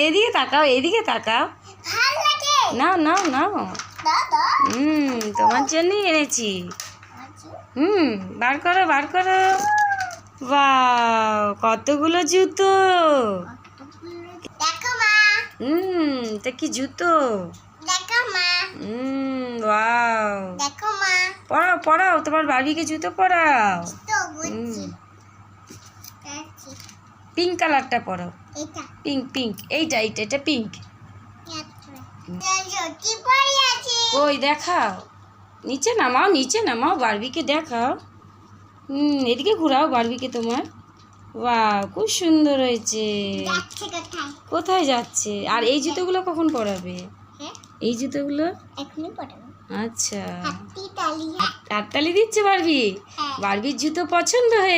এদিকে তাকাও, এদিকে তাকাও। নাও নাও নাও। তোমার জন্যই এনেছি। বার করো, বার করো। বাহ, কতগুলো জুতো। তা কি জুতো? ওয়াও। পরাও পরাও, তোমার বার্বিকে জুতো পরাও। পিঙ্ক কালারটা পরাও। পিঙ্ক পিঙ্ক, এইটা এইটা এটা পিঙ্ক। কই দেখাও, নিচে নামাও, নিচে নামাও, বার্বিকে দেখাও। এদিকে ঘোরাও বার্বিকে তোমার। বাহ, খুব সুন্দর হয়েছে। কোথায় যাচ্ছে? আর এই জুতোগুলো কখন পরাবে? এই জুতোগুলো এখনই পরাবো। আচ্ছা, হাততালি হাততালি দিচ্ছে বার্বি। বার্বির জুতো পছন্দ হয়ে